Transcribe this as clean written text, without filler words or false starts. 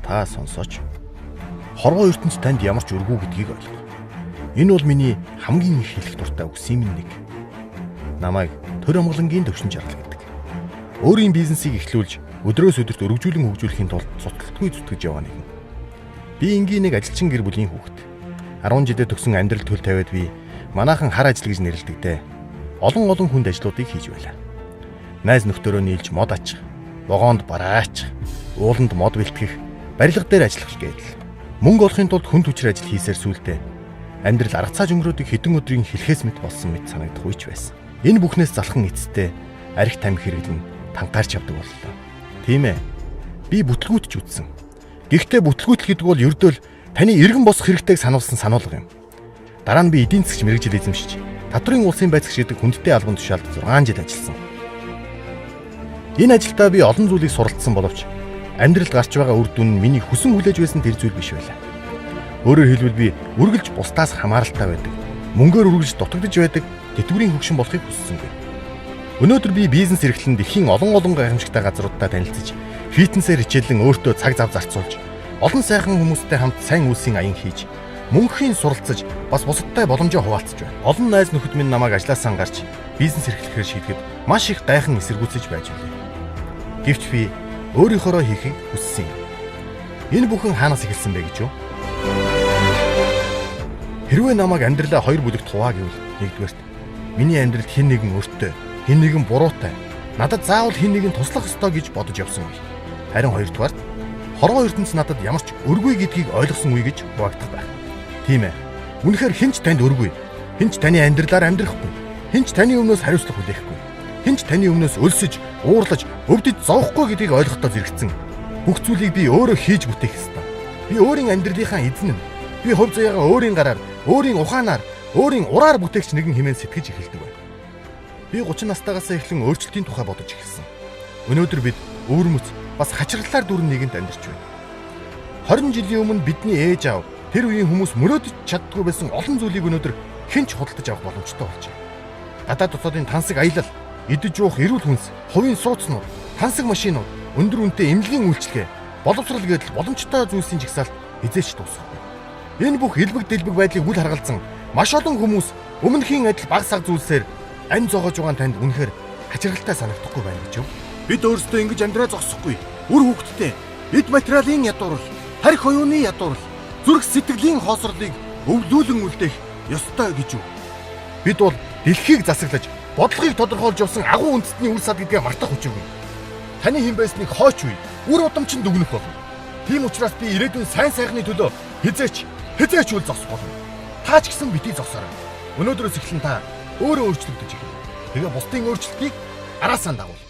Та сонсооч. Хорвоо ертөнц танд ямар ч өргүү гэдгийг ойлго. Энэ бол миний хамгийн их хэлэх дуртай үгсийн минь нэг. Намайг төр амгалангийн төвшин жаргал гэдэг. Өөрийн бизнесийг эхлүүлж өдрөөс өдөрт өргөжүүлэн хөгжүүлэхийн тулд цуцталтгүй зүтгэж яваа нэгэн. Би энгийн нэг ажилчин гэр бүлийн хүүхэд. 10 жилдээ төгсөн амьдрал төл тавиад би манайхан хар ажил гэж нэрлэдэгтэй. Олон хүнд ажлуудыг хийж байлаа. Найз нөхдөөрөө нийлж мод ачих, вагонд бараач, ууланд мод бэлтгэх, барилга дээр ажиллах гээл. Мөнгө олохын тулд хүнд хүчээр ажил хийсээр сүултээ амьдрал арга цааж өнгөрөөдөг хэдэн өдрийн хэлхээс мэт болсон мэт санагдах үеч байсан. Энэ бүхнээс залхан эцэстээ арх тамхи хэрэглэн тантаарч явдаг боллоо. Тийм ээ. Би бүтлгүүтж үтсэн. Гэхдээ бүтлгүүтэл гэдэг бол ердөө л таны эргэн босох хэрэгтэйг сануулсан сануулга юм. Дараа нь би эдийн засгч мэрэгжил эзэмшиж, татврын улсын байцаагч гэдэг хүндтэй албан тушаалд 6 жил ажилласан. Энэ ажилдаа би олон зүйлийг суралцсан боловч амьдралд гарч байгаа үр дүн нь миний хүсэн хүлээж байсан тэр зүйл биш байлаа. Өөрөөр хэлбэл би үргэлж бусдаас хамааралтай байдаг. Мөнгөөр үргэлж дутагдж байдаг тэтгэврийн хөгшин болохыг хүссэнгүй. Өнөөдөр би бизнес эрхлэн дэлхийн олон гайхамшигтай газруудаа танилцж, фитнесээр хичээлэн өөртөө цаг зав зарцуулж, олон сайхан хүмүүстэй хамт сайн үйлсийн аян хийж, мөнхийн суралцаж, бас бусадтай боломжоо хуваалцаж байна. Олон найз нөхөд минь намайг ажлаасаа гарч бизнес эрхлэхээр шийдэхэд маш их гайхан эсэргүүцэж байж байлаа. Гэвч би өөрийнхоороо хийхийг хүссэн юм. Энэ бүхэн хаанаас эхэлсэн бэ гэж юу? Хэрвээ намайг амьдралаа хоёр бүлэгт хуваа гэвэл нэгдүгээрт миний амьдралд хэн нэгэн өртөө, хэн нэгэн буруутай, надад заавал хэн нэгэн туслах ёстой гэж бодож явсан үе. Харин хоёрдугаарт хорвоо ертөнц надад ямар ч өргүй гэдгийг ойлгосон үе гэж хуваагдах байх. Тийм ээ. Үнэхээр хэн ч танд өргүй, хэн ч таны амьдралаар амьдрахгүй, хэн ч таны өмнөөс хариуцлага хүлээхгүй, хэн ч таны өмнөөс өлсөж, уурлаж, өвдөж зовхгүй гэдгийг ойлгохдоо зэрэгцэн. Бүх зүйлийг би өөрөө хийж бүтээх ёстой. Би өөрийн амьдралынхаа эзэн нь. Би хувь заяагаа өөрийн гараар, өөрийн ухаанаар, өөрийн ураар бүтээгч нэгэн хэмээн сэтгэж эхэлдэг байна. Би 30 настайгаас эхлэн өөрчлөлтийн тухай бодож эхэлсэн. Өнөөдөр бид өвөрмөц, бас хачирлалаар дүрэн нийгэмд амьдарч байна. 20 жилийн өмнө бидний ээж аав, тэр үеийн хүмүүс мөрөөдөж чаддгүй байсан олон зүйлийг өнөөдөр хэн ч худалдаж авах боломжтой болж байна. Гадаад дотоодын тансаг аялал, идэж уух эрүүл хүнс, хувийн сууцнууд, тансаг машинууд, өндөр үнэтэй эмнэлгийн үйлчилгээ, боловсрал гэдэл боломжтой зүйлсийн жагсаалт хизээч дуусахгүй. Энэ бүх элбэг дэлбэг байдлыг үл харгалзан маш олон хүмүүс өмнөхийн адил баг саг зүйлсээр ань зоогож байгаа танд үнэхээр хачиргалтай санагдахгүй байна гэж юу? Бид өөрсдөө ингэж амьдраа зогсохгүй. Үр хөвгтдээ эд материалын ядуурл, харих оюуны ядуурл, зүрх сэтгэлийн хоосрлыг өвлүүлэн үлдээх ёстой гэж юу? Бид бол дэлхийг засаглаж, бодлогыг тодорхойлж явсан агуу үндэстний үр сад гэдгээ мартах хүчиргүй. Таны хэн байсныг хойч үе, үр удамчин дүгнэх болно. Тийм учраас би ирээдүйн сайн сайхны төлөө хизээч үл зогсох болно. Та ч гэсэн битгий зогсоорой. Өнөөдрөөс эхлэн та өөрөө өөрчлөгдөж эхэлнэ. Тэгээ бусдын өөрчлөлтийг араасаа дагуул.